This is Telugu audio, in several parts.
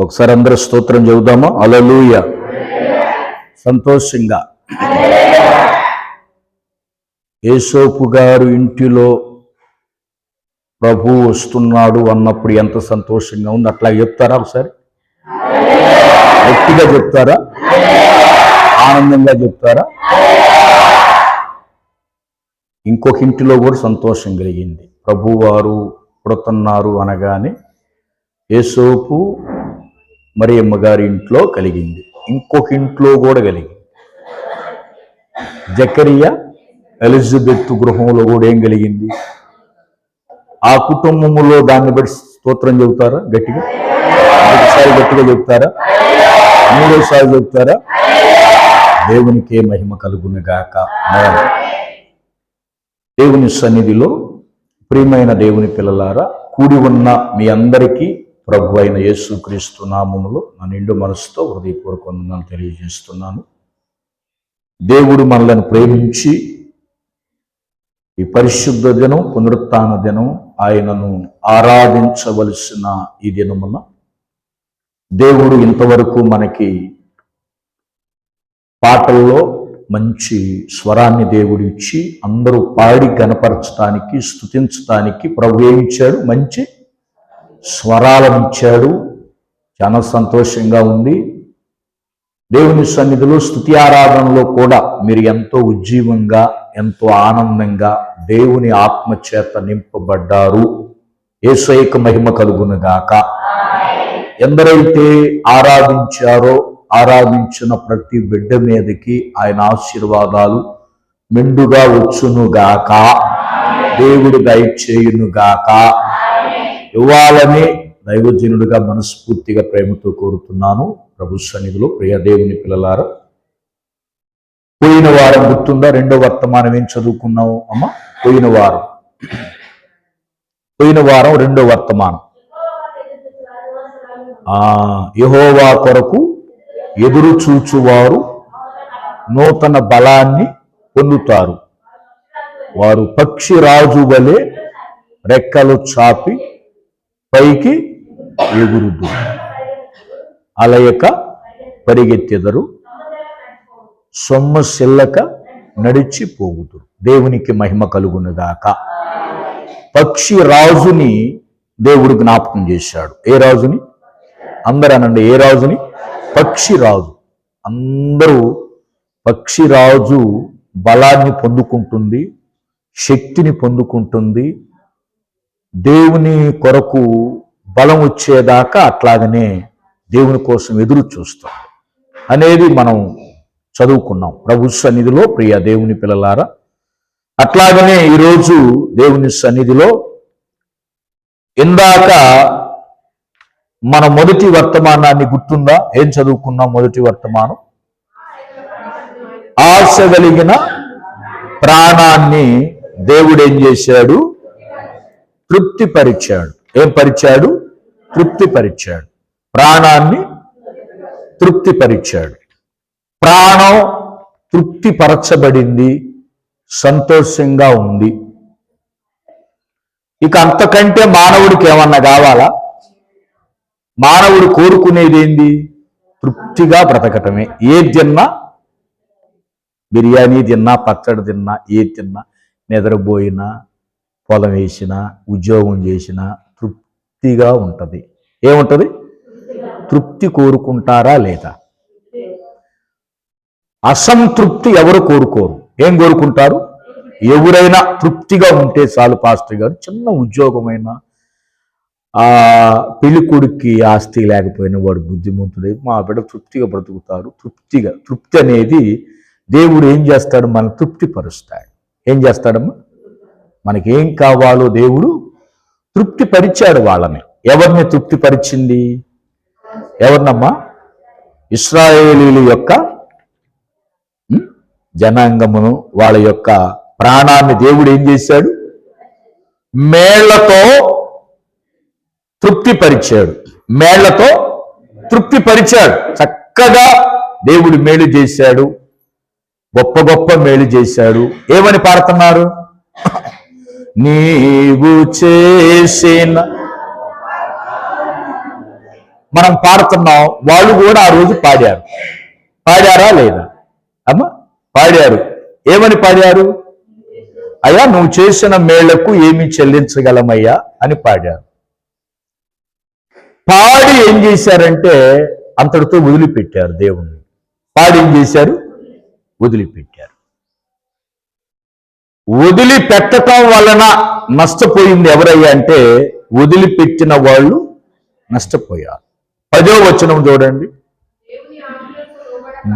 ఒకసారి అందరూ స్తోత్రం చెబుదామా? హల్లెలూయా. సంతోషంగా యేసోపు గారు ఇంటిలో ప్రభు వస్తున్నాడు అన్నప్పుడు ఎంత సంతోషంగా ఉంది. అట్లా చెప్తారా? ఒకసారి గట్టిగా చెప్తారా? ఆనందంగా చెప్తారా? ఇంకొక ఇంటిలో కూడా సంతోషం కలిగింది. ప్రభువారు పుడుతున్నారు అనగానే యేసోపు మరియమ్మ గారి ఇంట్లో కలిగింది. ఇంకొక ఇంట్లో కూడా కలిగింది. జకరియా ఎలిజబెత్ గృహంలో కూడా ఏం కలిగింది? ఆ కుటుంబంలో దాన్ని బట్టి స్తోత్రం చెబుతారా? గట్టిగా ఒకసారి గట్టిగా చెప్తారా? మూడోసారి చెప్తారా? దేవునికే మహిమ కలుగునుగాక. దేవుని సన్నిధిలో ప్రియమైన దేవుని పిల్లలారా, కూడి ఉన్న మీ అందరికీ ప్రభు అయిన యేసుక్రీస్తు నామములో నా నిండు మనసుతో హృదయపూర్వక వందనాలు తెలియజేస్తున్నాను. దేవుడు మనలను ప్రేమించి ఈ పరిశుద్ధ దినం, పునరుత్థాన దినం, ఆయనను ఆరాధించవలసిన ఈ దినమున దేవుడు ఇంతవరకు మనకి పాటల్లో మంచి స్వరాన్ని దేవుడు ఇచ్చి అందరూ పాడి గణపరచడానికి, స్తుతించడానికి ప్రభు ఏమి ఇచ్చాడు? మంచి స్వరాలను ఇచ్చాడు. చాలా సంతోషంగా ఉంది. దేవుని సన్నిధిలో స్తుతి ఆరాధనలో కూడా మీరు ఎంతో ఉజ్జీవంగా, ఎంతో ఆనందంగా దేవుని ఆత్మచేత నింపబడ్డారు. యేసయ్యకు మహిమ కలుగునుగాక. ఎందరైతే ఆరాధించారో ఆరాధించిన ప్రతి బిడ్డ మీదకి ఆయన ఆశీర్వాదాలు మెండుగా వచ్చునుగాక. దేవుడు దయచేయునుగాక. ఇవ్వాలని దైవజనుడిగా మనస్ఫూర్తిగా ప్రేమతో కోరుతున్నాను. ప్రభు సన్నిధిలో ప్రియ దేవుని పిల్లలారా, పోయిన వారం గుర్తుందా? రెండో వర్తమానం ఏం చదువుకున్నావు అమ్మ? పోయిన వారం రెండో వర్తమానం, యెహోవా కొరకు ఎదురు చూచువారు నూతన బలాన్ని పొందుతారు. వారు పక్షి రాజు వలె రెక్కలు చాపి పైకి ఎగురుదు, అలయక పరిగెత్తెదరు, సొమ్మసిల్లక నడిచిపోగుదురు. దేవునికి మహిమ కలుగునుగాక. పక్షి రాజుని దేవుడు జ్ఞాపకం చేశాడు. ఏ రాజుని? అందరూ అనండి, ఏ రాజుని? పక్షిరాజు. అందరూ పక్షిరాజు బలాన్ని పొందుకుంటుంది, శక్తిని పొందుకుంటుంది. దేవుని కొరకు బలం వచ్చేదాకా అట్లాగనే దేవుని కోసం ఎదురు చూస్తాం అనేది మనం చదువుకున్నాం ప్రభు సన్నిధిలో. ప్రియ దేవుని పిల్లలారా, అట్లాగనే ఈరోజు దేవుని సన్నిధిలో ఇందాక మన మొదటి వర్తమానాన్ని గుర్తుందా? ఏం చదువుకున్నాం? మొదటి వర్తమానం, ఆశ కలిగిన ప్రాణాన్ని దేవుడు ఏం చేశాడు? తృప్తిపరిచాడు. ఏం పరిచాడు? తృప్తిపరిచాడు. ప్రాణాన్ని తృప్తిపరిచాడు. ప్రాణం తృప్తిపరచబడింది, సంతోషంగా ఉంది. ఇక అంతకంటే మానవుడికి ఏమన్నా కావాలా? మానవుడు కోరుకునేది ఏంది? తృప్తిగా బ్రతకటమే. ఏది తిన్నా, బిర్యానీ తిన్నా, పచ్చడి తిన్నా, ఏది తిన్నా, నిద్రపోయినా, పొలం వేసినా, ఉద్యోగం చేసినా తృప్తిగా ఉంటుంది. ఏముంటుంది? తృప్తి కోరుకుంటారా లేదా? అసంతృప్తి ఎవరు కోరుకోరు. ఏం కోరుకుంటారు? ఎవరైనా తృప్తిగా ఉంటే చాలు. పాస్టర్ గారు, చిన్న ఉద్యోగమైనా, పెళ్లి కొడుక్కి ఆస్తి లేకపోయినా వాడు బుద్ధిమంతుడై మా బిడ్డ తృప్తిగా బ్రతుకుతారు. తృప్తి అనేది దేవుడు ఏం చేస్తాడు? మనం తృప్తిపరుస్తాడు. ఏం చేస్తాడమ్మా? మనకేం కావాలో దేవుడు తృప్తిపరిచాడు వాళ్ళని. ఎవరిని తృప్తిపరిచింది? ఎవరినమ్మా? ఇశ్రాయేలీల యొక్క జనాంగమును, వాళ్ళ యొక్క ప్రాణాన్ని దేవుడు ఏం చేశాడు? మేళ్లతో తృప్తిపరిచాడు. మేళ్లతో తృప్తిపరిచాడు. చక్కగా దేవుడు మేలు చేశాడు, గొప్ప గొప్ప మేలు చేశాడు. ఏమని పాడుతున్నారు? నీవు చేసిన మనం పాడుతున్నాం, వాళ్ళు కూడా ఆ రోజు పాడారు. పాడారా లేదా అమ్మా? పాడారు. ఏమని పాడారు? అయ్యా నువ్వు చేసిన మేళ్లకు ఏమి చెల్లించగలమయ్యా అని పాడారు. పాడి ఏం చేశారంటే అంతటితో వదిలిపెట్టారు దేవుణ్ణి. పాడి ఏం చేశారు? వదిలిపెట్టారు. వదిలిపెట్టడం వలన నష్టపోయింది ఎవరయ్యా అంటే వదిలిపెట్టిన వాళ్ళు నష్టపోయారు. 10వ వచనం చూడండి.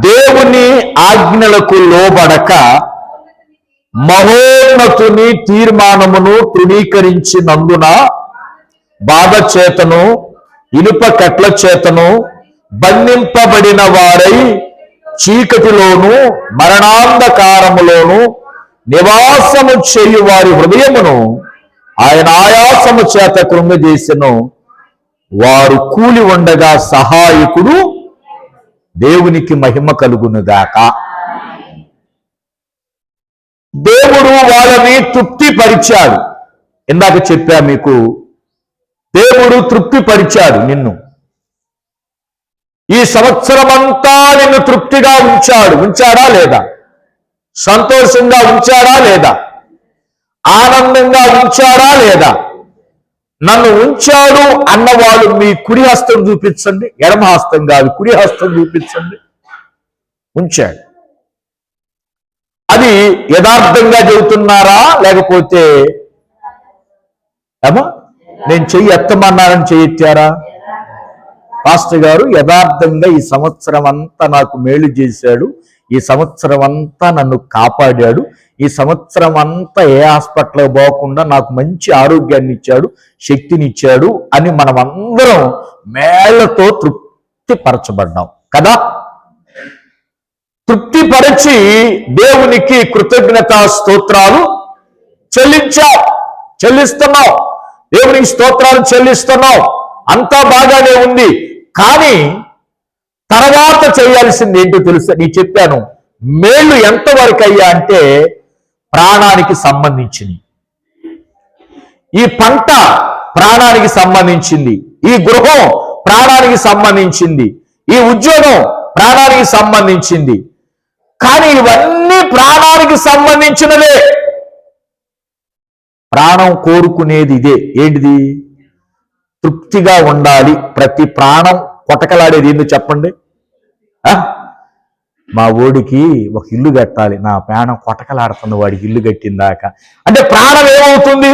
దేవుని ఆజ్ఞలకు లోబడక మహోన్నతుని తీర్మానమును తృణీకరించినందున బాధ చేతను ఇనుప కట్ల చేతను బంధింపబడిన వారై చీకటిలోను మరణాంధకారములోను నివాసము చేయు వారి హృదయమును ఆయన ఆయాసము చేత కృంగజేసెను. వారు కూలి ఉండగా సహాయకుడు దేవునికి మహిమ కలుగునుగాక. దేవుడు వాళ్ళని తృప్తిపరిచాడు. ఇందాక చెప్పా మీకు, దేవుడు తృప్తిపరిచాడు నిన్ను. ఈ సంవత్సరం అంతా నిన్ను తృప్తిగా ఉంచాడా లేదా? సంతోషంగా ఉంచాడా లేదా? ఆనందంగా ఉంచాడా లేదా? నన్ను ఉంచాడు అన్నవాళ్ళు మీ కుడి హస్తం చూపించండి. ఎడమ హస్తం కాదు, కుడి హస్తం చూపించండి. ఉంచాడు. అది యథార్థంగా చెబుతున్నారా లేకపోతే ఏమో నేను చెయ్యి ఎత్తమన్నారని చెయ్యెత్తారా? పాస్టర్ గారు యథార్థంగా ఈ సంవత్సరం అంతా నాకు మేలు చేశాడు, ఈ సంవత్సరం అంతా నన్ను కాపాడాడు, ఈ సంవత్సరం అంతా ఏ హాస్పిటల్ పోకుండా నాకు మంచి ఆరోగ్యాన్ని ఇచ్చాడు, శక్తిని ఇచ్చాడు అని మనం అందరం మేళ్లతో తృప్తిపరచబడ్డాం కదా. తృప్తిపరచి దేవునికి కృతజ్ఞతా స్తోత్రాలు చెల్లిస్తున్నాం. దేవునికి స్తోత్రాలు చెల్లిస్తున్నాం. అంతా బాగానే ఉంది. కానీ తర్వాత చేయాల్సింది ఏంటో తెలుసా? నేను చెప్పాను, మేళ్ళు ఎంతవరకు అయ్యా అంటే ప్రాణానికి సంబంధించింది. ఈ పంట ప్రాణానికి సంబంధించింది, ఈ గృహం ప్రాణానికి సంబంధించింది, ఈ ఉద్యోగం ప్రాణానికి సంబంధించింది. కానీ ఇవన్నీ ప్రాణానికి సంబంధించినవే. ప్రాణం కోరుకునేది ఇదే. ఏంటిది? తృప్తిగా ఉండాలి. ప్రతి ప్రాణం కొటకలాడేది ఏందో చెప్పండి. మా ఓడికి ఒక ఇల్లు కట్టాలి, నా ప్రాణం కొటకలాడుతుంది వాడికి ఇల్లు కట్టిందాక. అంటే ప్రాణం ఏమవుతుంది?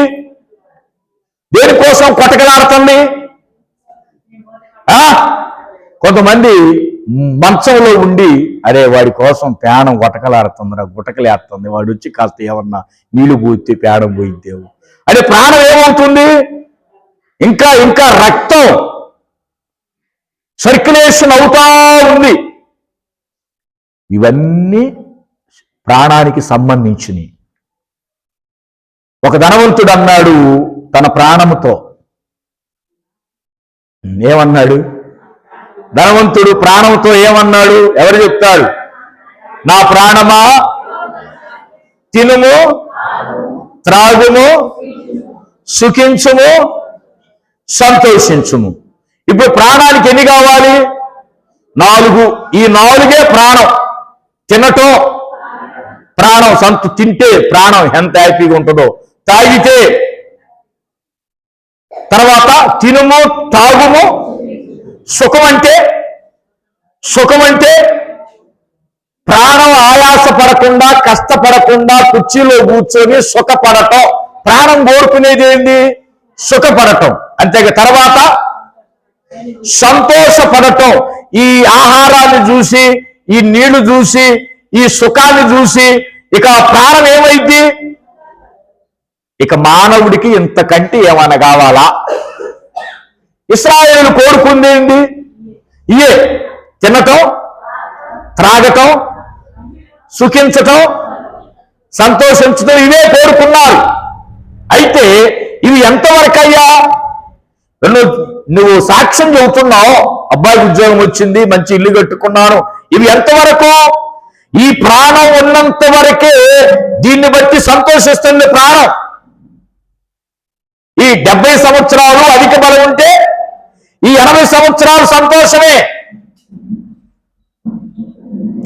దేనికోసం కొటకలాడుతుంది? కొంతమంది మంచంలో ఉండి అరే వాడి కోసం ప్రాణం కొటకలాడుతుందిరా, గుటకలేస్తుంది, వాడు వచ్చి కాస్త ఏమన్నా నీళ్లు పోతే ప్రాణం పోయిద్దేవు. అంటే ప్రాణం ఏమవుతుంది? ఇంకా ఇంకా రక్తం సర్క్యులేషన్ అవుతా ఉంది. ఇవన్నీ ప్రాణానికి సంబంధించినవి. ఒక ధనవంతుడు అన్నాడు తన ప్రాణముతో, ఏమన్నాడు? ధనవంతుడు ప్రాణంతో ఏమన్నాడు? ఎవరు చెప్తారు? నా ప్రాణమా తినుము, త్రాగుము, సుఖించుము, సంతోషించుము. ఇప్పుడు ప్రాణానికి ఎన్ని కావాలి? 4. ఈ 4 ప్రాణం. తినటం ప్రాణం, తింటే ప్రాణం ఎంత హ్యాపీగా ఉంటుందో. తాగితే, తర్వాత తినుము, తాగుము. సుఖం అంటే ప్రాణం ఆయాసపడకుండా, కష్టపడకుండా కుర్చీలో కూర్చొని సుఖపడటం. ప్రాణం కోరుకునేది ఏంది? సుఖపడటం. అంతేగా. తర్వాత సంతోషపడటం. ఈ ఆహారాన్ని చూసి, ఈ నీళ్లు చూసి, ఈ సుఖాన్ని చూసి ఇక ప్రాణం ఏమైంది? ఇక మానవుడికి ఇంతకంటే ఏమైనా కావాలా? ఇశ్రాయేలు కోరుకుందేంటి? ఇయే. తినటం, త్రాగటం, సుఖించటం, సంతోషించటం, ఇవే కోరుకున్నారు. అయితే ఇవి ఎంతవరకు అయ్యా? నువ్వు సాక్ష్యం చెబుతున్నావు, అబ్బాయికి ఉద్యోగం వచ్చింది, మంచి ఇల్లు కట్టుకున్నాను, ఇవి ఎంతవరకు? ఈ ప్రాణం ఉన్నంత వరకే దీన్ని బట్టి సంతోషిస్తుంది ప్రాణం. ఈ 70 సంవత్సరాలు అధిక బలం ఉంటే ఈ 80 సంవత్సరాలు సంతోషమే.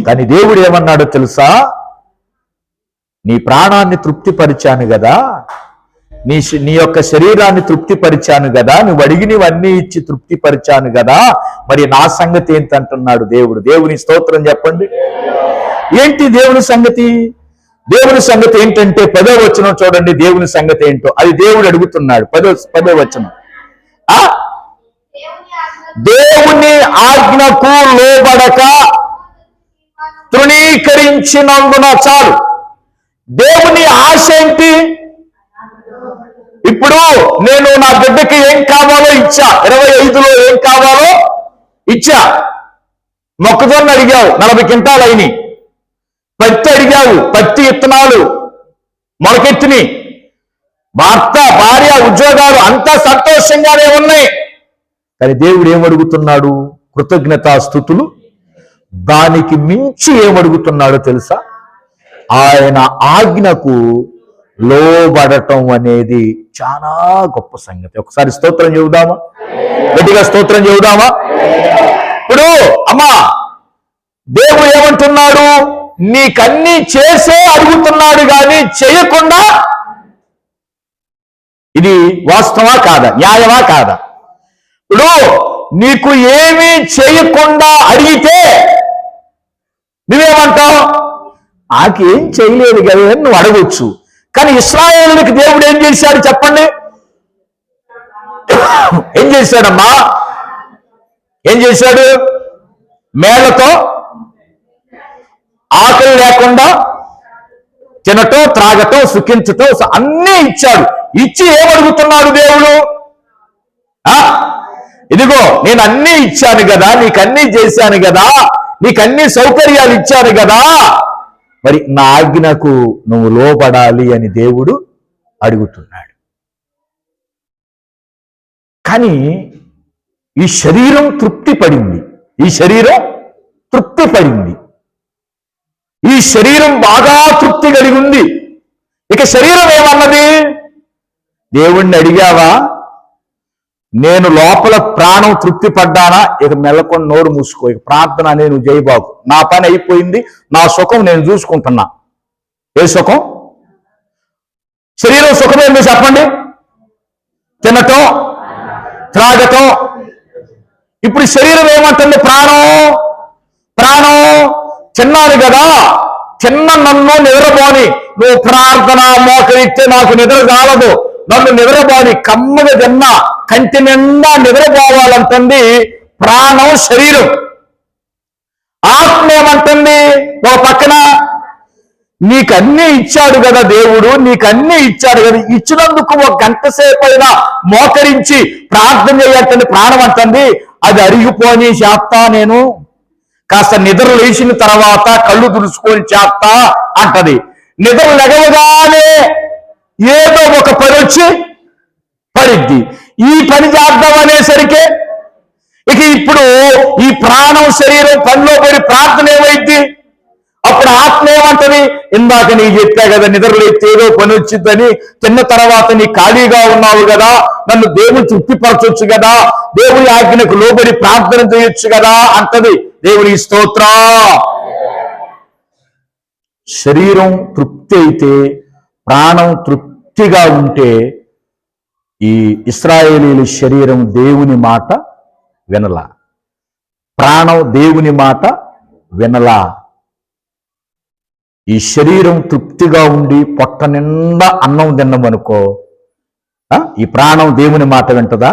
కానీ దేవుడు ఏమన్నాడో తెలుసా? నీ ప్రాణాన్ని తృప్తిపరిచాను కదా, నీ యొక్క శరీరాన్ని తృప్తిపరిచాను కదా, నువ్వు అడిగినవన్నీ ఇచ్చి తృప్తిపరిచాను కదా, మరి నా సంగతి ఏంటంటున్నాడు దేవుడు. దేవుని స్తోత్రం చెప్పండి. ఏంటి దేవుని సంగతి? దేవుని సంగతి ఏంటంటే 10వ వచనం చూడండి. దేవుని సంగతి ఏంటో అది దేవుడు అడుగుతున్నాడు. 10వ వచనం, దేవుని ఆజ్ఞకు లోబడక తృణీకరించినందున చాలు. దేవుని ఆశ ఏంటి? ఇప్పుడు నేను నా బిడ్డకి ఏం కావాలో ఇచ్చా, 25లో ఏం కావాలో ఇచ్చా. మొక్కజొన్న అడిగావు, 40 క్వింటాలు అయినాయి. పత్తి అడిగావు, పత్తి విత్తనాలు మొలకెత్తిని. భర్త, భార్య, ఉద్యోగాలు అంతా సంతోషంగానే ఉన్నాయి. కానీ దేవుడు ఏమడుగుతున్నాడు? కృతజ్ఞతాస్తుతులు. దానికి మించి ఏమడుగుతున్నాడో తెలుసా? ఆయన ఆజ్ఞకు లోబడటం అనేది చాలా గొప్ప సంగతి. ఒకసారి స్తోత్రం చెబుదామా? గట్టిగా స్తోత్రం చెబుదామా? ఇప్పుడు అమ్మా, దేవుడు ఏమంటున్నాడు? నీకన్నీ చేసే అడుగుతున్నాడు కానీ చేయకుండా. ఇది వాస్తవా కాదా? న్యాయమా కాదా? ఇప్పుడు నీకు ఏమీ చేయకుండా అడిగితే నువ్వేమంటావు? నాకేం చేయలేదు కదా అని నువ్వు అడగొచ్చు. కానీ ఇశ్రాయేలుకి దేవుడు ఏం చేశాడు చెప్పండి? ఏం చేశాడమ్మా? ఏం చేశాడు? మేళ్లతో ఆకలి లేకుండా తినటం, త్రాగటం, సుఖించటం అన్నీ ఇచ్చాడు. ఇచ్చి ఏమడుగుతున్నాడు దేవుడు? ఇదిగో నేను అన్నీ ఇచ్చాను కదా, నీకన్నీ చేశాను కదా, నీకన్నీ సౌకర్యాలు ఇచ్చాను కదా, మరి నా ఆజ్ఞకు నువ్వు లోబడాలి అని దేవుడు అడుగుతున్నాడు. కానీ ఈ శరీరం తృప్తి పడింది. ఈ శరీరం తృప్తి పడింది. ఈ శరీరం బాగా తృప్తి కలిగి ఉంది. ఇక శరీరం ఏమన్నది? దేవుణ్ణి అడిగావా? నేను లోపల ప్రాణం తృప్తి పడ్డానా? ఇక మెల్లకొని నోరు మూసుకో. ఇక ప్రార్థన అనేది నువ్వు చేయబాకు. నా పని అయిపోయింది, నా సుఖం నేను చూసుకుంటున్నా. ఏ సుఖం? శరీరం సుఖం ఏందో చెప్పండి? తినటం, త్రాగటం. ఇప్పుడు శరీరం ఏమంటుంది? ప్రాణం చిన్నాను కదా, చిన్న నన్ను నిద్రపోని. నువ్వు ప్రార్థన మోకరిస్తే నాకు నిద్ర కాలదు, నన్ను నిద్రపోని, కమ్మగా తిన్నా కంటి నిండా నిద్రపోవాలంటుంది ప్రాణం, శరీరం. ఆత్మ ఏమంటుంది? ఓ పక్కన నీకన్నీ ఇచ్చాడు కదా దేవుడు, నీకన్నీ ఇచ్చాడు కదా, ఇచ్చినందుకు ఒక గంట సేపు అయినా మోకరించి ప్రార్థన చేయాలంటే ప్రాణం అంటుంది అది అరిగిపోని చేస్తా, నేను కాస్త నిద్ర లేచిన తర్వాత కళ్ళు తుడుచుకొని చేస్తా అంటది. నిద్ర లెగవగానే ఏదో ఒక పని వచ్చి పడిద్ది. ఈ పని చేద్దాం అనేసరికి ఇక ఇప్పుడు ఈ ప్రాణం, శరీరం పనిలో పడి ప్రార్థన ఏమైద్ది? అప్పుడు ఆత్మ ఏమంటది? ఇందాక నీ చెప్పా కదా, నిద్రలేస్తే ఏదో పని వచ్చిందని, తిన్న తర్వాత నీ ఖాళీగా ఉన్నావు కదా, నన్ను దేవుడు తృప్తిపరచొచ్చు కదా, దేవుని ఆజ్ఞకు లోబడి ప్రార్థన చేయొచ్చు కదా అంటది. దేవుని స్తోత్ర. శరీరం తృప్తి అయితే, ప్రాణం తృప్తిగా ఉంటే ఈ ఇశ్రాయేలీల శరీరం దేవుని మాట వినలా, ప్రాణం దేవుని మాట వినలా. ఈ శరీరం తృప్తిగా ఉండి పొట్ట నిండా అన్నం తిన్నామనుకో, ఈ ప్రాణం దేవుని మాట వింటదా?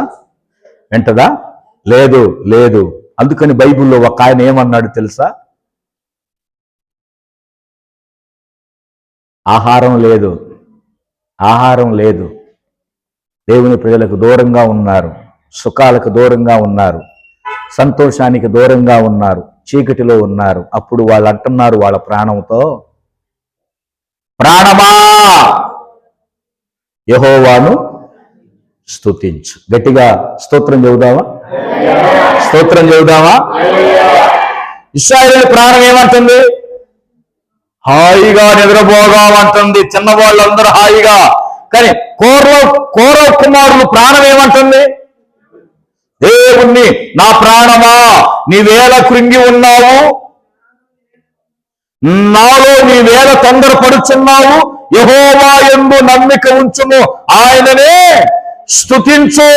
లేదు. అందుకని బైబిల్లో ఒక ఆయన ఏమన్నాడు తెలుసా? ఆహారం లేదు, దేవుని ప్రజలకు దూరంగా ఉన్నారు, సుఖాలకు దూరంగా ఉన్నారు, సంతోషానికి దూరంగా ఉన్నారు, చీకటిలో ఉన్నారు. అప్పుడు వాళ్ళు అంటున్నారు వాళ్ళ ప్రాణంతో, ప్రాణమా యెహోవాను స్తుతించు. గట్టిగా స్తోత్రం చెబుదామా? ఇశ్రాయేలు ప్రాణం ఏమంటుంది? హాయిగా నిద్రపోదామంటుంది. చిన్నవాళ్ళందరూ హాయిగా. కానీ కోరవ కుమారులు ప్రాణం ఏమంటుంది? దేవుణ్ణి, నా ప్రాణమా నీవేళ కృంగి ఉన్నావు, నాలో నీవేళ తొందరపడుచున్నావు, యెహోవా యందు నమ్మిక ఉంచుము, ఆయననే స్తుతించు.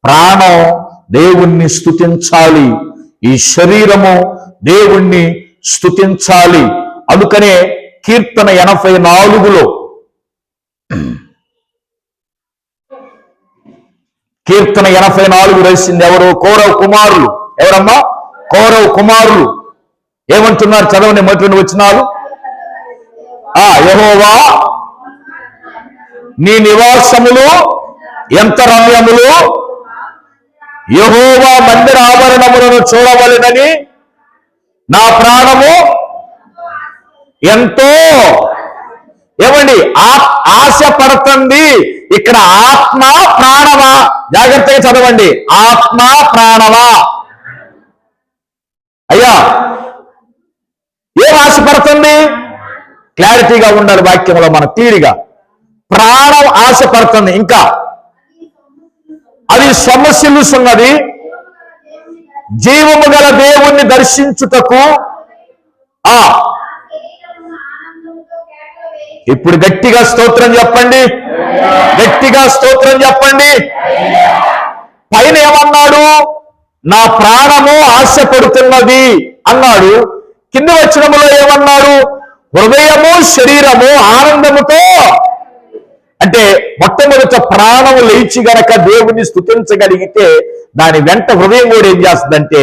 ప్రాణం దేవుణ్ణి స్తుతించాలి, ఈ శరీరము దేవుణ్ణి స్తుతించాలి. అందుకనే కీర్తన 84లో కీర్తన 84 రాసింది ఎవరు? కౌరవ కుమారులు. ఎవరమ్మా? కౌరవ కుమారులు. ఏమంటున్నారు? చదవని మొదటి వచనాలు. యెహోవా నీ నివాసములు ఎంత రమ్యములు, యెహోవా మందిర ఆభరణములను చూడవలెనని నా ప్రాణము ఎంతో ఏమండి ఆశ పడుతుంది. ఇక్కడ ఆత్మ ప్రాణమా? జాగ్రత్తగా చదవండి. ఆత్మ ప్రాణమా? అయ్యా ఏం ఆశపడుతుంది? క్లారిటీగా ఉండాలి వాక్యంలో మన తీరిగా. ప్రాణం ఆశపడుతుంది. ఇంకా అది సొమ్మసిల్లుతున్నది, జీవము గల దేవుణ్ణి దర్శించుటకు. ఇప్పుడు గట్టిగా స్తోత్రం చెప్పండి, గట్టిగా స్తోత్రం చెప్పండి. పైన ఏమన్నాడు? నా ప్రాణము ఆశపడుతున్నది అన్నాడు. కింద వచనములో ఏమన్నాడు? హృదయము శరీరము ఆనందముతో. అంటే మొట్టమొదట ప్రాణము లేచి గనక దేవుణ్ణి స్తుతించగలిగితే దాని వెంట హృదయం కూడా ఏం చేస్తుందంటే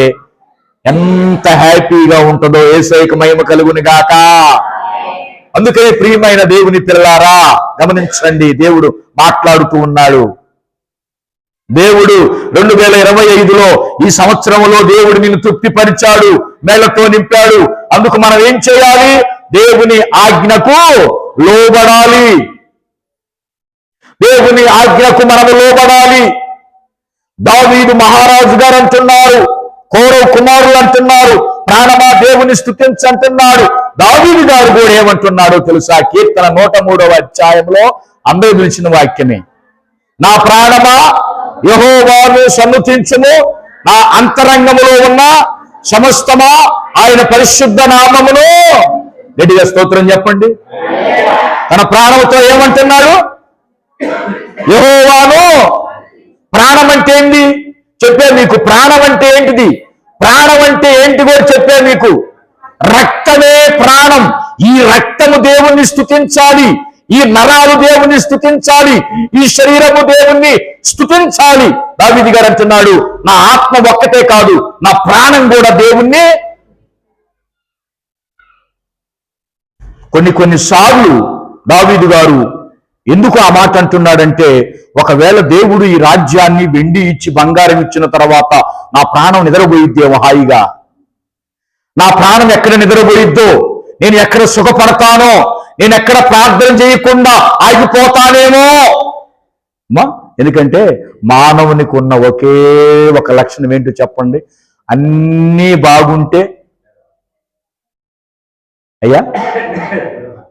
ఎంత హ్యాపీగా ఉంటుందో. యేసయ్యకు మహిమ కలుగును గాక. అందుకనే ప్రియమైన దేవుని పిల్లారా గమనించండి, దేవుడు మాట్లాడుతూ ఉన్నాడు. దేవుడు 2025లో ఈ సంవత్సరంలో దేవుడు నిన్ను తృప్తిపరిచాడు, మేళ్లతో నింపాడు. అందుకు మనం ఏం చేయాలి? దేవుని ఆజ్ఞకు లోబడాలి. దేవుని ఆజ్ఞకు మనము లోబడాలి. దావీదు మహారాజు గారు అంటున్నారు, కౌరవ కుమారులు అంటున్నారు, ప్రాణమా దేవుని స్తుతించంటున్నాడు. దావీదు గారు కూడా ఏమంటున్నాడో తెలుసా? కీర్తన 103వ అధ్యాయంలో అందరూ పిలిచిన వాక్యమే. నా ప్రాణమా యెహోవాను సన్నుతించుము, నా అంతరంగములో ఉన్న సమస్తమా ఆయన పరిశుద్ధ నామమును. గట్టిగా స్తోత్రం చెప్పండి. తన ప్రాణంతో ఏమంటున్నాడు? యెహోవాను. ప్రాణం అంటే ఏంటి చెప్పే మీకు. ప్రాణం అంటే ఏంటిది? ప్రాణం అంటే ఏంటి కూడా చెప్పే మీకు. రక్తమే ప్రాణం. ఈ రక్తము దేవుణ్ణి స్తుతించాలి, ఈ నరాలు దేవుణ్ణి స్తుతించాలి, ఈ శరీరము దేవుణ్ణి స్తుతించాలి. దావీదు గారు అంటున్నాడు, నా ఆత్మ ఒక్కటే కాదు, నా ప్రాణం కూడా దేవుణ్ణి. కొన్నిసార్లు దావీదు గారు ఎందుకు ఆ మాట అంటున్నాడంటే, ఒకవేళ దేవుడు ఈ రాజ్యాన్ని వెండి ఇచ్చి బంగారం ఇచ్చిన తర్వాత నా ప్రాణం నిద్రపోయిద్దేమో హాయిగా, నా ప్రాణం ఎక్కడ నిద్రపోయిద్దో, నేను ఎక్కడ సుఖపడతానో, నేను ఎక్కడ ప్రార్థన చేయకుండా ఆగిపోతానేమో. ఎందుకంటే మానవునికి ఉన్న ఒకే ఒక లక్షణం ఏంటో చెప్పండి? అన్నీ బాగుంటే, అయ్యా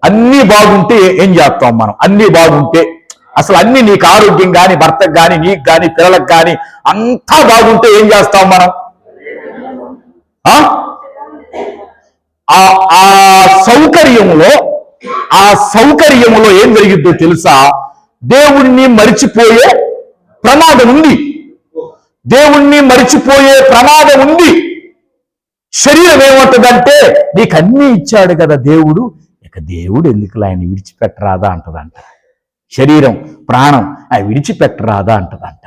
అన్నీ బాగుంటే ఏం చేస్తాం మనం? అన్నీ బాగుంటే అసలు అన్ని నీకు ఆరోగ్యం కానీ, భర్తకు కానీ, నీకు కానీ, పిల్లలకు కానీ అంతా బాగుంటే ఏం చేస్తాం మనం? ఆ సౌకర్యములో ఏం జరిగిద్దో తెలుసా? దేవుణ్ణి మరిచిపోయే ప్రమాదం ఉంది. దేవుణ్ణి మరిచిపోయే ప్రమాదం ఉంది. శరీరం ఏమంటదంటే, నీకు అన్నీ ఇచ్చాడు కదా దేవుడు, ఇక దేవుడు ఎందుకు ఆయన విడిచిపెట్టరాదా అంటదంట. శరీరం, ప్రాణం విడిచిపెట్టరాదా అంటదంట.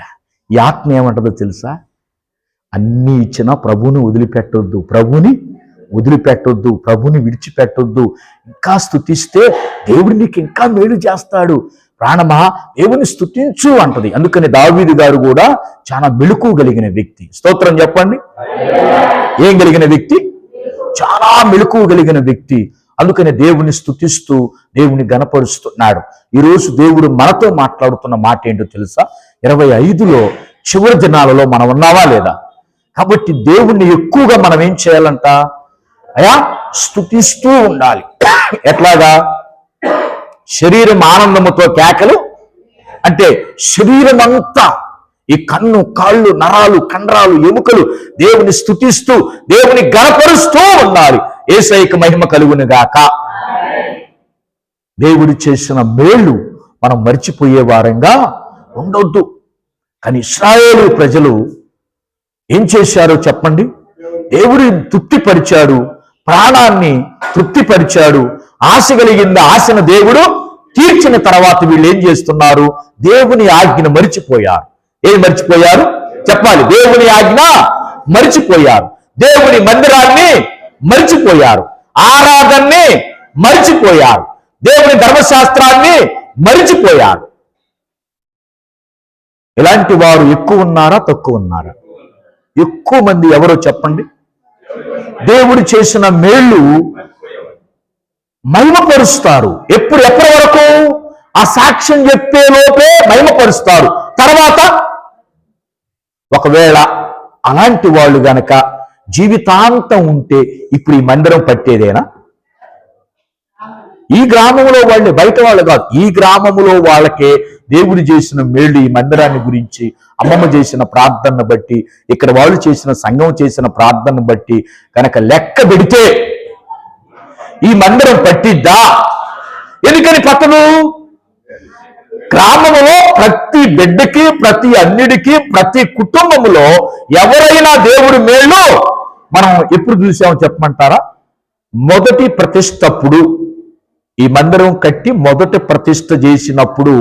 ఈ ఆత్మ ఏమంటదో తెలుసా? అన్నీ ఇచ్చినా ప్రభువుని వదిలిపెట్టొద్దు, ప్రభుని వదిలిపెట్టొద్దు, ప్రభుని విడిచిపెట్టొద్దు. ఇంకా స్తుతిస్తే దేవుడు నీకు ఇంకా మేలు చేస్తాడు. ప్రాణమా దేవుని స్తుతించు అంటది. అందుకని దావీదు గారు కూడా చాలా మెళుకు కలిగిన వ్యక్తి. స్తోత్రం చెప్పండి. ఏం కలిగిన వ్యక్తి? చాలా మెళుకు కలిగిన వ్యక్తి. అందుకని దేవుని స్తుతిస్తూ దేవుని గణపరుస్తున్నాడు. ఈరోజు దేవుడు మనతో మాట్లాడుతున్న మాట ఏంటో తెలుసా? 25లో చివరి దినాలలో మనం ఉన్నావా లేదా? కాబట్టి దేవుణ్ణి ఎక్కువగా మనం ఏం చేయాలంట? స్తుతిస్తూ ఉండాలి. ఎట్లాగా? శరీరం ఆనందముతో కేకలు అంటే శరీరం అంతా ఈ కన్ను, కాళ్ళు, నరాలు, కండరాలు, ఎముకలు దేవుని స్తుతిస్తూ దేవుని గణపరుస్తూ ఉండాలి. యేసయ్యకు మహిమ కలుగును గాక. దేవుడు చేసిన మేళ్ళు మనం మర్చిపోయే వారంగా ఉండొద్దు. కానీ ఇశ్రాయేలు ప్రజలు ఏం చేశారో చెప్పండి? దేవుడిని తృప్తిపరిచాడు, ప్రాణాన్ని తృప్తిపరిచాడు, ఆశ కలిగింది, ఆశను దేవుడు తీర్చిన తర్వాత వీళ్ళు ఏం చేస్తున్నారు? దేవుని ఆజ్ఞను మరిచిపోయారు. ఏం మర్చిపోయారు చెప్పాలి? దేవుని ఆజ్ఞ మరిచిపోయారు, దేవుని మందిరాన్ని మరిచిపోయారు, ఆరాధనని మరిచిపోయారు, దేవుని ధర్మశాస్త్రాన్ని మరిచిపోయారు. ఇలాంటి వారు ఎక్కువ ఉన్నారా తక్కువ ఉన్నారా? ఎక్కువ మంది. ఎవరో చెప్పండి? దేవుడు చేసిన మేళ్ళు మహిమపరుస్తారు. ఎప్పటి వరకు? ఆ సాక్ష్యం చెప్పే లోపే మహిమపరుస్తారు. తర్వాత ఒకవేళ అలాంటి వాళ్ళు గనక జీవితాంతం ఉంటే ఇప్పుడు ఈ మందిరం పట్టేదేనా? ఈ గ్రామంలో వాళ్ళే, బయట వాళ్ళు కాదు, ఈ గ్రామంలో వాళ్ళకే దేవుడు చేసిన మేళ్ళు, ఈ మందిరాన్ని గురించి అమ్మమ్మ చేసిన ప్రార్థనను బట్టి, ఇక్కడ వాళ్ళు చేసిన సంఘం చేసిన ప్రార్థనను బట్టి కనుక లెక్క పెడితే ఈ మందిరం పట్టిద్దా? ఎందుకని పట్టదు? గ్రామంలో ప్రతి బిడ్డకి, ప్రతి అన్నిడికి, ప్రతి కుటుంబంలో ఎవరైనా దేవుడి మేళ్ళు మనం ఎప్పుడు చూసామో చెప్పమంటారా? మొదటి ప్రతిష్టప్పుడు, ఈ మందిరం కట్టి మొదటి ప్రతిష్ఠ చేసినప్పుడు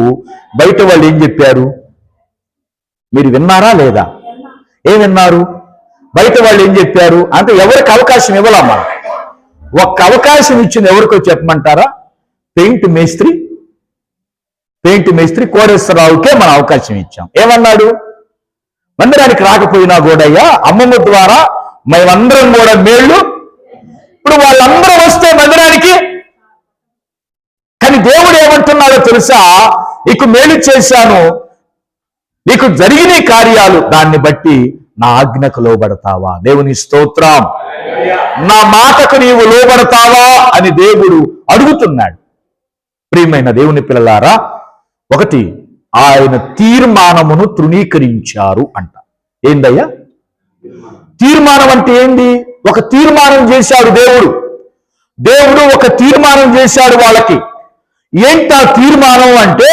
బయట వాళ్ళు ఏం చెప్పారు? మీరు విన్నారా లేదా? ఏం విన్నారు? బయట వాళ్ళు ఏం చెప్పారు? అంటే ఎవరికి అవకాశం ఇవ్వాలా? మనం ఒక్క అవకాశం ఇచ్చింది ఎవరికో చెప్పమంటారా? పెయింట్ మేస్త్రి కోటేశ్వరరావుకే మనం అవకాశం ఇచ్చాం. ఏమన్నాడు? మందిరానికి రాకపోయినా కూడా అమ్మమ్మ ద్వారా మేమందరం కూడా మేళ్ళు, ఇప్పుడు వాళ్ళందరూ వస్తే మందిరానికి. కానీ దేవుడు ఏమంటున్నాడో తెలుసా? నీకు మేలు చేశాను, నీకు జరిగిన కార్యాలు, దాన్ని బట్టి నా ఆజ్ఞకు లోబడతావా? దేవుని స్తోత్రం. నా మాటకు నీవు లోబడతావా అని దేవుడు అడుగుతున్నాడు. ప్రియమైన దేవుని పిల్లలారా, ఒకటి, ఆయన తీర్మానమును తృణీకరించారు అంట. ఏందయ్యా తీర్మానం అంటే? ఏంది? ఒక తీర్మానం చేశాడు దేవుడు ఒక తీర్మానం చేశాడు వాళ్ళకి. ఏంటా తీర్మానం అంటే,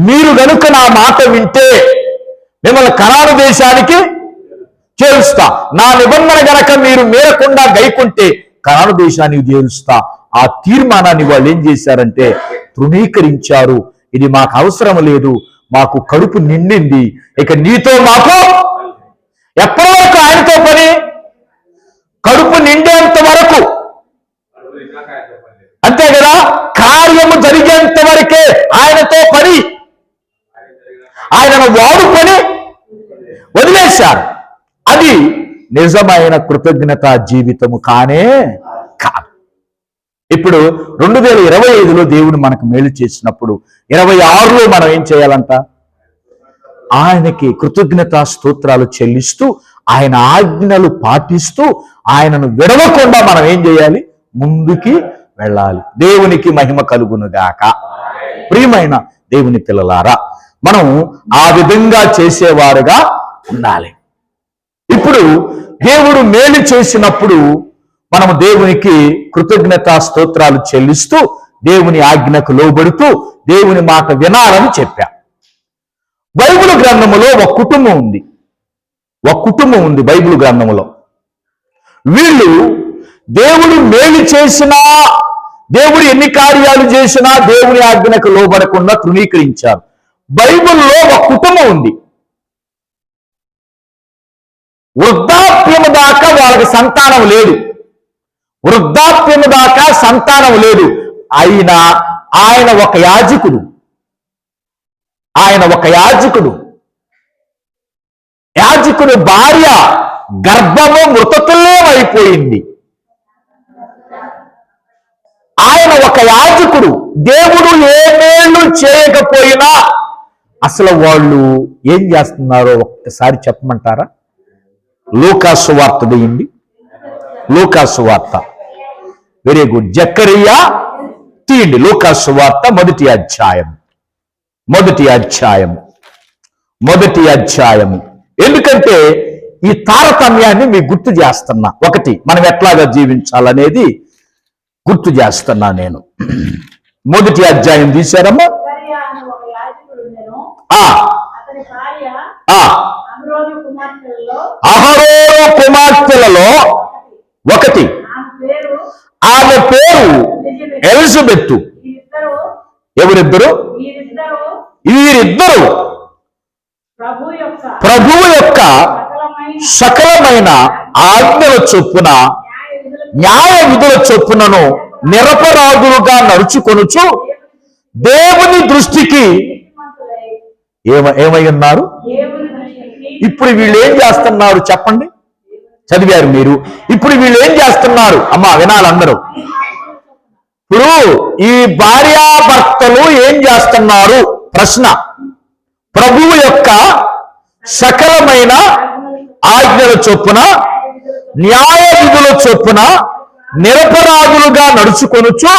మీరు గనుక నా మాట వింటే మిమ్మల్ని కనాను దేశానికి చేరుస్తా, నా నిబంధన గనక మీరు మేరకుండా గైకుంటే కనాను దేశానికి చేరుస్తా. ఆ తీర్మానాన్ని వాళ్ళు ఏం చేశారంటే తృణీకరించారు. ఇది మాకు అవసరం లేదు, మాకు కడుపు నిండింది, ఇక నీతో మాకు ఎప్పటి వరకు ఆయనతో పని? కడుపు నిండేంత వరకు, అంతే కదా? కార్యము జరిగేంత వరకే ఆయనతో పని. ఆయనను వాడుకొని వదిలేశారు. అది నిజమైన కృతజ్ఞతా జీవితము కానే కాదు. ఇప్పుడు 2025లో దేవుడు మనకు మేలు చేసినప్పుడు 26లో మనం ఏం చేయాలంట? ఆయనకి కృతజ్ఞతా స్తోత్రాలు చెల్లిస్తూ, ఆయన ఆజ్ఞలు పాటిస్తూ, ఆయనను విడవకుండా మనం ఏం చేయాలి? ముందుకి వెళ్ళాలి. దేవునికి మహిమ కలుగునుగాక. ప్రియమైన దేవుని పిల్లలారా, మనం ఆ విధంగా చేసేవారుగా ఉండాలి. ఇప్పుడు దేవుడు మేలు చేసినప్పుడు మనము దేవునికి కృతజ్ఞతా స్తోత్రాలు చెల్లిస్తూ, దేవుని ఆజ్ఞకు లోబడుతూ, దేవుని మాట వినాలని చెప్పాం. బైబిల్ గ్రంథములో ఒక కుటుంబం ఉంది బైబిల్ గ్రంథములో. వీళ్ళు దేవుడు మేలు చేసినా, దేవుడు ఎన్ని కార్యాలు చేసినా దేవుని ఆజ్ఞకు లోబడకుండా తృణీకరించారు. బైబిల్లో ఒక కుటుంబం ఉంది. వృద్ధాప్యము దాకా వాళ్ళకి సంతానం లేదు. అయినా ఆయన ఒక యాజకుడు. యాజకుడు భార్య గర్భము మృతతుల్యమైపోయింది. ఆయన ఒక యాజకుడు. దేవుడు ఏ మేలు చేయకపోయినా అసలు వాళ్ళు ఏం చేస్తున్నారో ఒక్కసారి చెప్పమంటారా? లూకా సువార్త తీయండి. లూకా సువార్త, వెరీ గుడ్. జకరియా తీయండి. లూకా సువార్త మొదటి అధ్యాయం మొదటి అధ్యాయము. ఎందుకంటే ఈ తారతమ్యాన్ని మీకు గుర్తు చేస్తున్నా. ఒకటి, మనం ఎట్లాగా జీవించాలనేది గుర్తు చేస్తున్నా నేను. మొదటి అధ్యాయం తీశారమ్మా. అహరోను కుమార్తెలలో ఒకటి, ఆమె పేరు ఎలిజబెత్. ఎవరిద్దరు? వీరిద్దరు ప్రభువు యొక్క సకలమైన ఆజ్ఞల చొప్పున న్యాయ విధుల చొప్పునను నిరపరాధులుగా నడుచుకొనుచు దేవుని దృష్టికి ఏమై ఉన్నారు. ఇప్పుడు వీళ్ళు ఏం చేస్తున్నారు చెప్పండి? చదివారు మీరు. ఇప్పుడు వీళ్ళు ఏం చేస్తున్నారు అమ్మా? వినాలందరూ. ఇప్పుడు ఈ భార్యాభర్తలు ఏం చేస్తున్నారు? ప్రశ్న. ప్రభువు యొక్క సకలమైన ఆజ్ఞల చొప్పున న్యాయ విధుల చొప్పున నిరపరాధులుగా నడుచుకొనుచు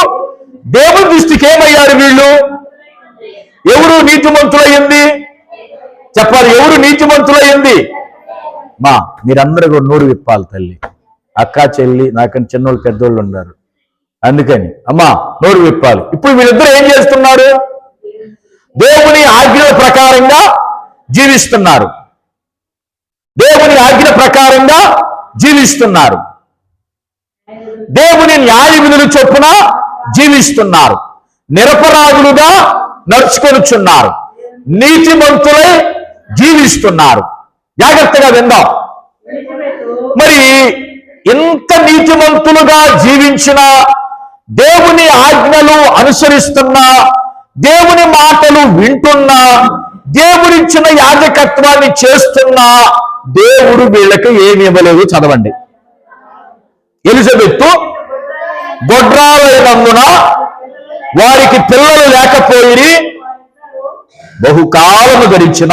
దేవుని దృష్టికి ఏమయ్యారు వీళ్ళు? ఎవరు నీతిమంతులయ్యింది? చెప్పాలి. ఎవరు నీతిమంతులయ్యింది? మా మీరందరూ కూడా నోరు విప్పాలి తల్లి. అక్క చెల్లి నాకని చిన్నోళ్ళు పెద్దోళ్ళు ఉన్నారు, అందుకని అమ్మా నోరు విప్పాలి. ఇప్పుడు వీళ్ళిద్దరూ ఏం చేస్తున్నారు? దేవుని ఆజ్ఞల ప్రకారంగా జీవిస్తున్నారు. దేవుని ఆజ్ఞ ప్రకారంగా జీవిస్తున్నారు. దేవుని న్యాయ విధుల చొప్పున జీవిస్తున్నారు. నిరపరాధులుగా నడుచుకొనుచున్నారు. నీతిమంతులై జీవిస్తున్నారు. జాగ్రత్తగా విందాం. మరి ఎంత నీతిమంతులుగా జీవించినా, దేవుని ఆజ్ఞలు అనుసరిస్తున్నా, దేవుని మాటలు వింటున్నా, దేవుడిచ్చిన యాజకత్వాన్ని చేస్తున్నా, దేవుడు వీళ్ళకి ఏమి ఇవ్వలేదు. చదవండి. ఎలిజబెత్ గొడ్రాలైనందున వారికి పిల్లలు లేకపోయి బహుకాలము గడిచిన.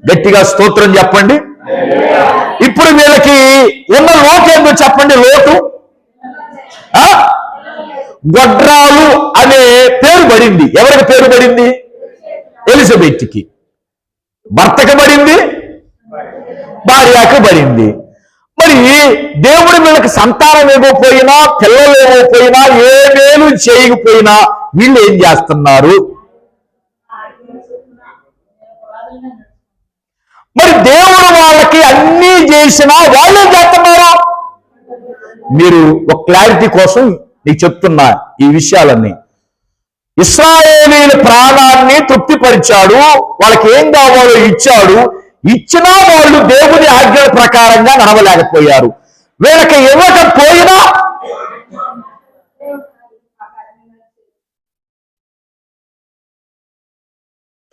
గట్టిగా స్తోత్రం చెప్పండి. ఇప్పుడు వీళ్ళకి ఉన్న లోటు ఏందో చెప్పండి. లోటు గొడ్రాలు అనే పేరు పడింది. ఎవరికి పేరు పడింది? ఎలిజబెత్కి. భర్తకు పడింది, భార్యకు పడింది. మరి దేవుడు వీళ్ళకి సంతానం ఇవ్వకపోయినా, పిల్లలు ఇవ్వకపోయినా, ఏ మేలు చేయకపోయినా వీళ్ళు ఏం చేస్తున్నారు? మరి దేవుడు వాళ్ళకి అన్నీ చేసినా వాళ్ళు ఏం చేస్తున్నారు? మీరు ఒక క్లారిటీ కోసం నీకు చెప్తున్నా ఈ విషయాలన్నీ. ఇశ్రాయేలీయుల ప్రాణాన్ని తృప్తిపరిచాడు, వాళ్ళకి ఏం కావాలో ఇచ్చాడు. ఇచ్చినా వాళ్ళు దేవుని ఆజ్ఞల ప్రకారంగా నడవలేకపోయారు. వీళ్ళకి ఇవ్వకపోయినా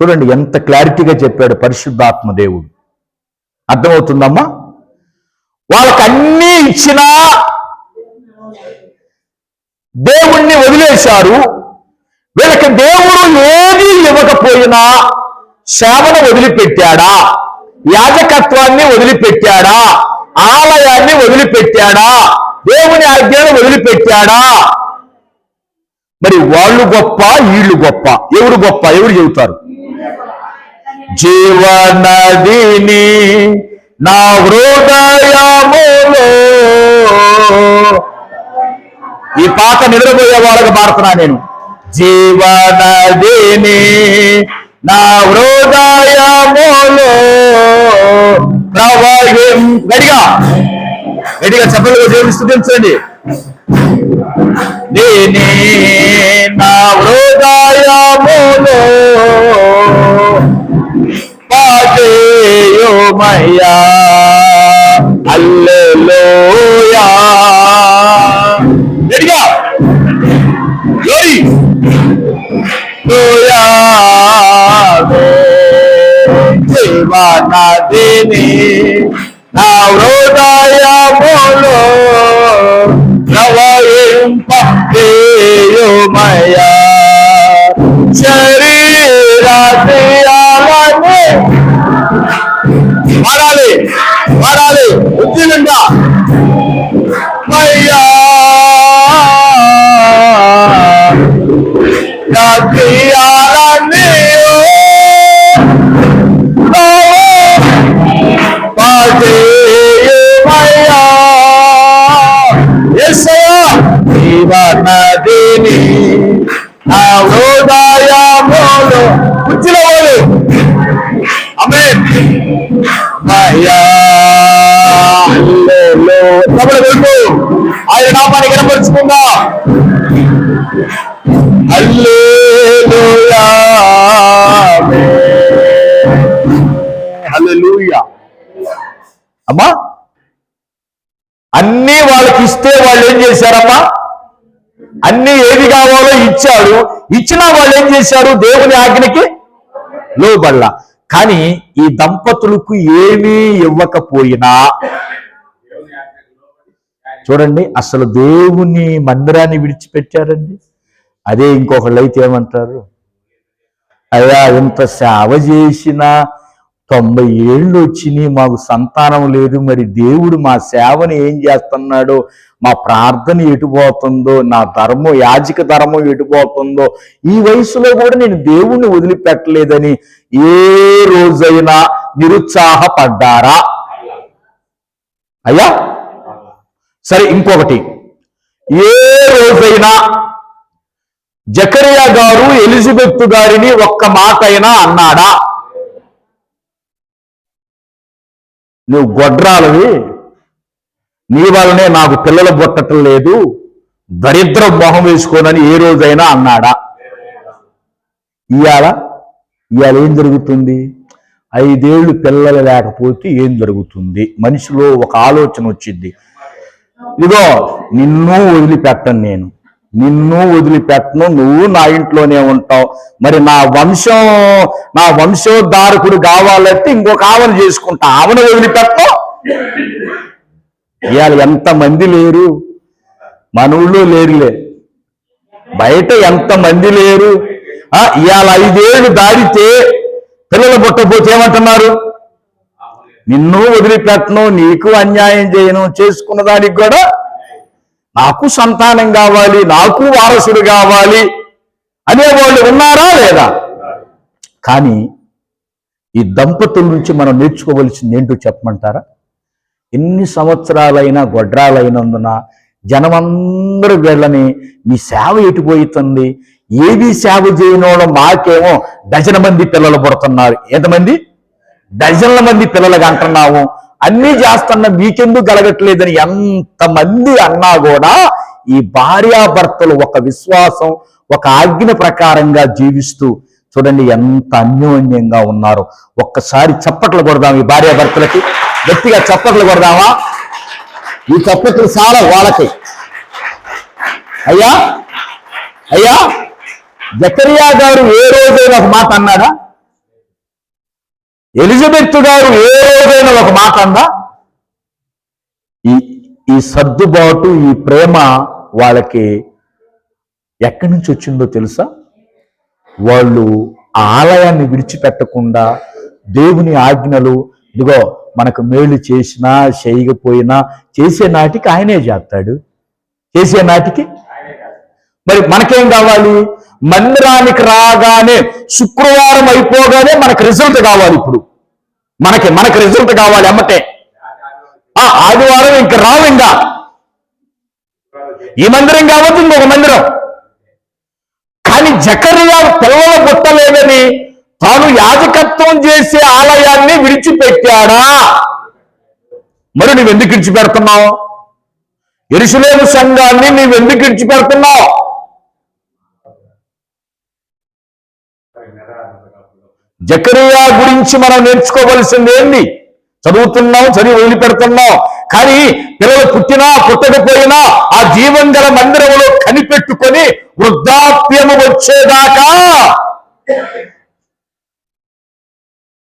చూడండి ఎంత క్లారిటీగా చెప్పాడు పరిశుద్ధాత్మ దేవుడు. అర్థమవుతుందమ్మా? వాళ్ళకి అన్నీ ఇచ్చినా దేవుణ్ణి వదిలేశారు. వీళ్ళకి దేవుడు ఏది ఇవ్వకపోయినా సేవను వదిలిపెట్టాడా? యాజకత్వాన్ని వదిలిపెట్టాడా? ఆలయాన్ని వదిలిపెట్టాడా? దేవుని ఆజ్ఞను వదిలిపెట్టాడా? మరి వాళ్ళు గొప్ప, వీళ్ళు గొప్ప? ఎవరు గొప్ప? ఎవరు చెబుతారు? జీవనదిని నా హృదయములో. ఈ పాట నిద్రపోయే వాళ్ళకి పాడుతున్నా నేను. జీవనదిని నా హృదయములో ప్రవహిం. గడిగా గడిగా చెప్పలుగా దేవుని స్తుతించండి. నేనే నా హృదయములో పాడేయోమయ్యా హల్లెలూయా. గడిగా గ్లోరీ లోయా. జీవనదిని నా హృదయములో ప్రవహింపజేయుమయ్యా. శరీరాలనే వాడాలి వాడాలి ఉద్యోగంగా అయ్యా. ఆ హృదయములో కుర్చీలో పోలే. ఆమేన్. ఆయన నామాన్ని కనపరుచుకుందాం. హల్లెలూయా హల్లెలూయా. అమ్మా అన్నీ వాళ్ళకి ఇస్తే వాళ్ళు ఏం చేశారమ్మా? అన్నీ ఏది కావాలో ఇచ్చాడు. ఇచ్చినా వాళ్ళు ఏం చేశారు? దేవుని ఆజ్ఞకి లోబడలా. కానీ ఈ దంపతులకు ఏమీ ఇవ్వకపోయినా చూడండి, అసలు దేవుని మందిరాన్ని విడిచిపెట్టారండి. అదే ఇంకొకళ్ళు అయితే ఏమంటారు? అయ్యా ఇంత సేవ చేసిన 90 ఏళ్ళు వచ్చినాయి, మాకు సంతానం లేదు, మరి దేవుడు మా సేవను ఏం చేస్తున్నాడో, మా ప్రార్థన ఎటుపోతుందో, నా ధర్మం యాజక ధర్మం ఎటుపోతుందో, ఈ వయసులో కూడా నేను దేవుణ్ణి వదిలిపెట్టలేదని ఏ రోజైనా నిరుత్సాహపడ్డారా? అయ్యా సరే, ఇంకొకటి, ఏ రోజైనా జకరియా గారు ఎలిజబెత్ గారిని ఒక్క మాట అయినా అన్నాడా? నువ్వు గొడ్రాలవి, నీ వల్లనే నాకు పిల్లలు పుట్టడం లేదు, దరిద్ర మొహం వేసుకోనని ఏ రోజైనా అన్నాడా? ఇవాళ ఏం జరుగుతుంది? 5 ఏళ్ళు పిల్లలు లేకపోతే ఏం జరుగుతుంది? మనిషిలో ఒక ఆలోచన వచ్చింది. ఇదిగో నిన్ను వదిలిపెట్టను, నేను నిన్ను వదిలిపెట్టను, నువ్వు నా ఇంట్లోనే ఉంటావు, మరి నా వంశోద్ధారకుడు కావాలంటే ఇంకొక ఆవన చేసుకుంటా, ఆవన వదిలిపెట్టను. ఇవాళ ఎంతమంది లేరు? మన ఊళ్ళో లేరులే, బయట ఎంతమంది లేరు? ఇవాళ 5 ఏళ్ళు దాడితే పిల్లలు పుట్టకపోతే ఏమంటున్నారు? నిన్ను వదిలిపెట్టను, నీకు అన్యాయం చేయను, చేసుకున్న దానికి కూడా నాకు సంతానం కావాలి, నాకు వారసుడు కావాలి అనేవాళ్ళు ఉన్నారా లేదా? కానీ ఈ దంపతుల నుంచి మనం నేర్చుకోవలసింది ఏంటో చెప్పమంటారా? ఎన్ని సంవత్సరాలైనా గొడ్రాలైనందున జనమందరూ వీళ్ళని మీ సేవ ఎటుపోతుంది, ఏది సేవ చేయనోళ్ళ మాకేమో డజన మంది పిల్లలు పుడుతున్నారు, ఎంతమంది డజన్ల మంది పిల్లలుగా అంటున్నాము, అన్నీ చేస్తున్నా మీకెందుకు కలగట్లేదని ఎంతమంది అన్నా కూడా ఈ భార్యాభర్తలు ఒక విశ్వాసం, ఒక ఆజ్ఞ ప్రకారంగా జీవిస్తూ చూడండి ఎంత అన్యోన్యంగా ఉన్నారు. ఒక్కసారి చప్పట్లు కొడదాం ఈ భార్యాభర్తలకి, గట్టిగా చప్పట్లు కొడదామా? ఈ చప్పట్లు చాలా వాళ్ళకి. అయ్యా అయ్యా జకరియా గారు ఏ రోజైనా ఒక మాట అన్నాడా? ఎలిజబెత్ గారు ఏ రోజైనా ఒక మాట అందా? ఈ సర్దుబాటు, ఈ ప్రేమ వాళ్ళకి ఎక్కడి నుంచి వచ్చిందో తెలుసా? వాళ్ళు ఆలయాన్ని విడిచిపెట్టకుండా దేవుని ఆజ్ఞలు, ఇదిగో మనకు మేలు చేసినా చేయకపోయినా చేసే నాటికి ఆయనే చేస్తాడు, చేసే నాటికి. మరి మనకేం కావాలి? మందిరానికి రాగానే శుక్రవారం అయిపోగానే మనకు రిజల్ట్ కావాలి. ఇప్పుడు మనకి రిజల్ట్ కావాలి అమ్మటే. ఆదివారం ఇంక రావు, ఇంకా ఈ మందిరం కావచ్చు ఇంకొక మందిరం. కానీ జకరియా పిల్లలు పుట్టలేదని తాను యాజకత్వం చేసే ఆలయాన్ని విడిచిపెట్టాడా? మరి నువ్వెందుకు విడిచిపెడుతున్నావు? యెరూషలేము సంఘాన్ని నువ్వెందుకు విడిచిపెడుతున్నావు? జకరియా గురించి మనం నేర్చుకోవలసింది ఏంటి? చదువుతున్నాం, చదివి వదిలిపెడుతున్నాం, కానీ పిల్లలు పుట్టినా పుట్టకపోయినా ఆ జీవం గల మందిరంలో కనిపెట్టుకొని వృద్ధాప్యము వచ్చేదాకా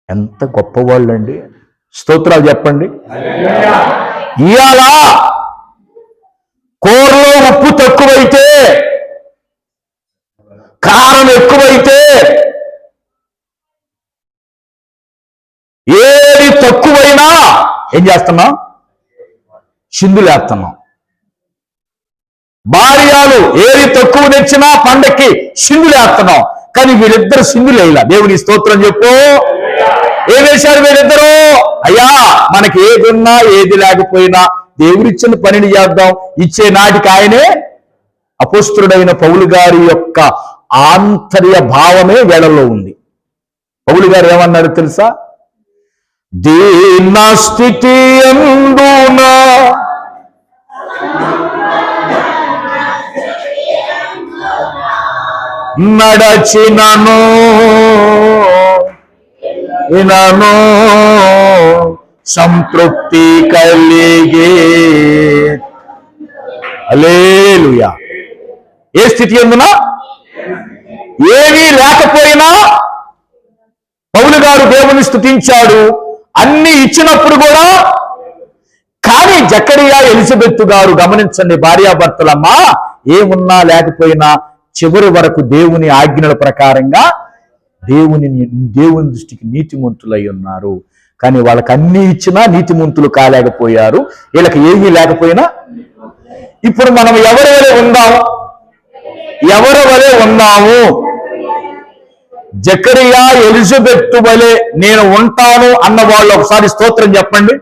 ఎంత గొప్పవాళ్ళండి. స్తోత్రాలు చెప్పండి. ఇవాళ కూరలో ఉప్పు తక్కువైతే, కారం ఎక్కువైతే, ఏది తక్కువైనా ఏం చేస్తున్నాం? సింధులేస్తున్నాం. భార్యలు ఏది తక్కువ తెచ్చినా పండక్కి సింధులేస్తున్నాం. కానీ వీళ్ళిద్దరు సింధులేలా. దేవుని స్తోత్రం చెప్పు. ఏం వేశారు వీళ్ళిద్దరూ? అయ్యా మనకి ఏది ఉన్నా ఏది లేకపోయినా దేవుడిచ్చిన పనిని చేద్దాం. ఇచ్చే నాటికి ఆయనే అపోస్తలుడైన పౌలు గారి యొక్క ఆంతర్య భావమే వీళ్ళలో ఉంది. పౌలు గారు ఏమన్నాడు తెలుసా? దీన స్థితి అందునా నడచినను వినను సంతృప్తి కలిగే. హల్లెలూయా. ఏ స్థితి అందునా? ఏమీ లేకపోయినా పౌలు గారు దేవుని స్తుతించాడు, అన్ని ఇచ్చినప్పుడు కూడా. కానీ జకరియా ఎలిజబెత్ గారు గమనించండి, భార్యాభర్తలమ్మా, ఏమున్నా లేకపోయినా చివరి వరకు దేవుని ఆజ్ఞల ప్రకారంగా దేవుని దృష్టికి నీతిమంతులై ఉన్నారు. కానీ వాళ్ళకి అన్ని ఇచ్చినా నీతిమంతులు కాలేకపోయారు. వీళ్ళకి ఏమీ లేకపోయినా. ఇప్పుడు మనం ఎవరి వలె ఉన్నాము? జకరియా ఎలిజబెత్ వలె నేను ఉంటాను అన్న వాళ్ళు ఒకసారి స్తోత్రం చెప్పండి.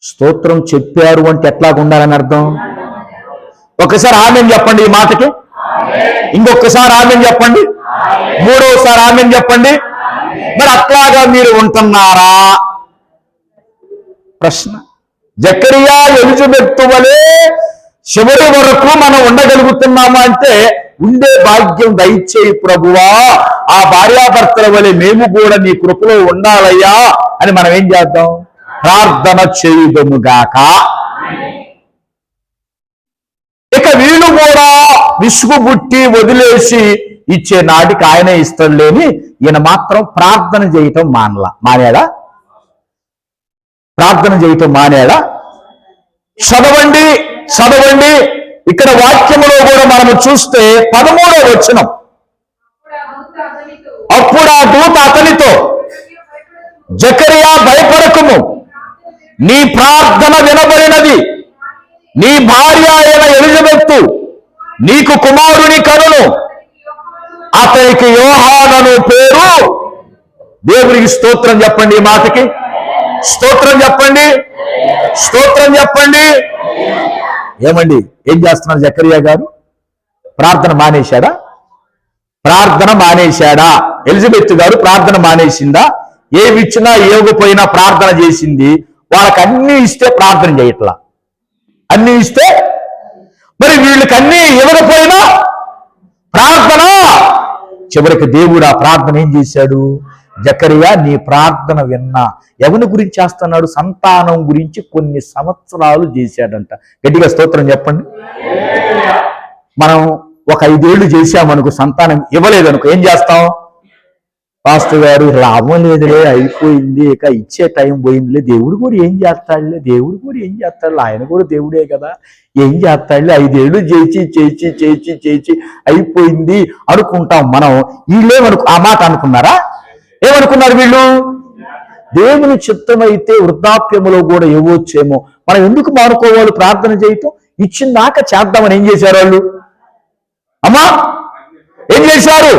స్తోత్రం చెప్పారు అంటే ఎట్లాగా ఉండాలని అర్థం? ఒకసారి ఆమేన్ చెప్పండి ఈ మాటకి. ఇంకొకసారి ఆమేన్ చెప్పండి. మూడోసారి ఆమేన్ చెప్పండి. మరి అట్లాగా మీరు ఉంటున్నారా? ప్రశ్న. జకరియా ఎలిజబెత్ వలె చివరి వరకు మనం ఉండగలుగుతున్నామా అంటే, ఉండే భాగ్యం దయచేయి ప్రభువా, ఆ భార్యాభర్తల వలె మేము కూడా నీ కృపలో ఉండాలయ్యా అని మనం ఏం చేద్దాం? ప్రార్థన చేయుదముగాక. ఇక వీళ్ళు కూడా విసుగుబుట్టి వదిలేసి ఇచ్చే నాటికి ఆయనే ఇస్తాడులేని ఈయన మాత్రం ప్రార్థన చేయటం మానేడా? ప్రార్థన చేయటం మానేడా? చదవండి. ఇక్కడ వాక్యములో కూడా మనము చూస్తే 13వ వచనం. అప్పుడు ఆ దూత అతనితో, జకరియా భయపడకుము, నీ ప్రార్థన వినబడినది, నీ భార్య అయిన ఎలిజబెత్తు నీకు కుమారుని కనును, అతనికి యోహానను పేరు. దేవునికి స్తోత్రం చెప్పండి. ఈ మాటకి స్తోత్రం చెప్పండి. ఏమండి, ఏం చేస్తున్నారు జకరియా గారు? ప్రార్థన మానేశాడా? ఎలిజబెత్ గారు ప్రార్థన మానేసిందా? ఏమి ఇచ్చినా ఇవ్వకపోయినా ప్రార్థన చేసింది. వాళ్ళకి అన్ని ఇస్తే ప్రార్థన చేయట్లా. అన్ని ఇస్తే మరి వీళ్ళకి అన్ని ఇవ్వకపోయినా ప్రార్థన. చివరికి దేవుడు ఆ ప్రార్థన ఏం చేశాడు? జకరియా నీ ప్రార్థన విన్నా. ఎవరి గురించి చేస్తున్నాడు? సంతానం గురించి కొన్ని సంవత్సరాలు చేశాడంట. గట్టిగా స్తోత్రం చెప్పండి. మనం ఒక 5 ఏళ్ళు చేశామనుకో, సంతానం ఇవ్వలేదనుకో, ఏం చేస్తాం? పాస్టర్ గారు ఇలా అవ్వలేదులే, అయిపోయింది, ఇక ఇచ్చే టైం పోయిందిలే, దేవుడు కూడా ఏం చేస్తాడులే, ఆయన కూడా దేవుడే కదా, ఏం చేస్తాడులే, 5 ఏళ్ళు చేసి అయిపోయింది అనుకుంటాం మనం. వీళ్ళేమనుకు ఆ మాట అనుకున్నారా? ఏమనుకున్నారు వీళ్ళు? దేవుని చిత్తమైతే వృద్ధాప్యములో కూడా ఇవ్వచ్చేమో, మనం ఎందుకు మానుకోవాలి ప్రార్థన చేయటం? ఇచ్చిందాక చేద్దామని ఏం చేశారు వాళ్ళు? అమ్మా ఏం చేశారు?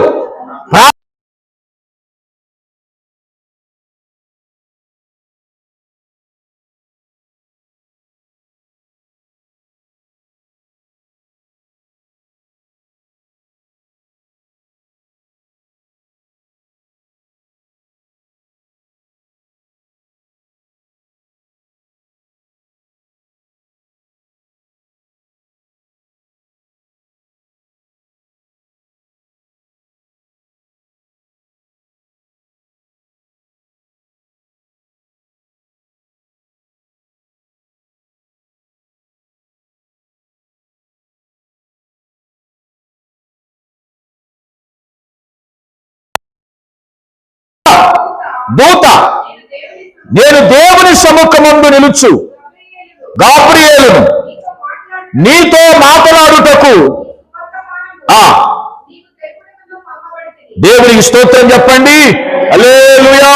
దూత, నేను దేవుని సముఖమందు నిలుచు గాబ్రియేలును నీతో మాట్లాడుటకు. దేవునికి స్తోత్రం చెప్పండి. హల్లెలూయా.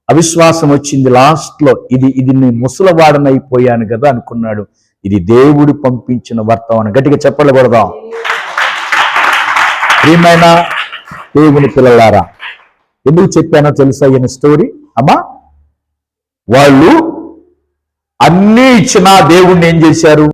అవిశ్వాసం వచ్చింది లాస్ట్ లో. ఇది నేను ముసలవాడనైపోయాను కదా అనుకున్నాడు. ఇది దేవుడు పంపించిన వర్తమానం. గట్టిగా చెప్పకూడదాం. ప్రియమైన దేవుని పిల్లలారా, ఎందుకు చెప్పానో తెలుసా ఈయన స్టోరీ? అమ్మా, వాళ్ళు అన్నీ ఇచ్చినా దేవుణ్ణి ఏం చేశారు?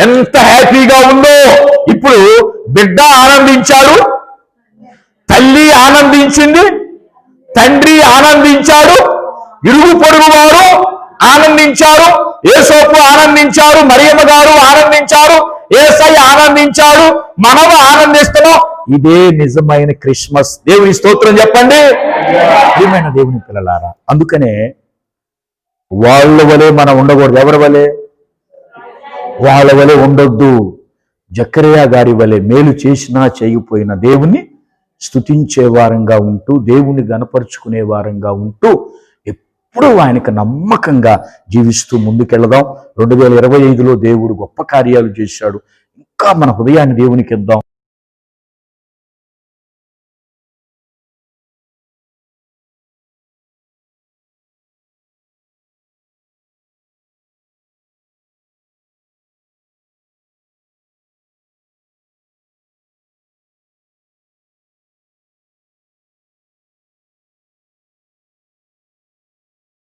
ఎంత హ్యాపీగా ఉందో. ఇప్పుడు బిడ్డ ఆనందించాడు, తల్లి ఆనందించింది, తండ్రి ఆనందించాడు, ఇరుగు పొరుగు వారు ఆనందించారు, యేసోపు ఆనందించారు, మరియమ్మ గారు ఆనందించారు, యేసయ్య ఆనందించాడు, మనము ఆనందిస్తున్నాం. ఇదే నిజమైన క్రిస్మస్. దేవుని స్తోత్రం చెప్పండి. ప్రియమైన దేవుని పిల్లలారా, అందుకనే వాళ్ళ వలె మనం ఉండకూడదు. ఎవరి వలె? వాళ్ళ వలె ఉండొద్దు. జకరియా గారి వలె మేలు చేసినా చేయకపోయినా దేవుణ్ణి స్తుతించే వారంగా ఉంటూ, దేవుణ్ణి గణపరుచుకునే వారంగా ఉంటూ, ఎప్పుడూ ఆయనకు నమ్మకంగా జీవిస్తూ ముందుకెళ్దాం. 2025లో దేవుడు గొప్ప కార్యాలు చేశాడు. ఇంకా మన హృదయాన్ని దేవునికి ఇద్దాం.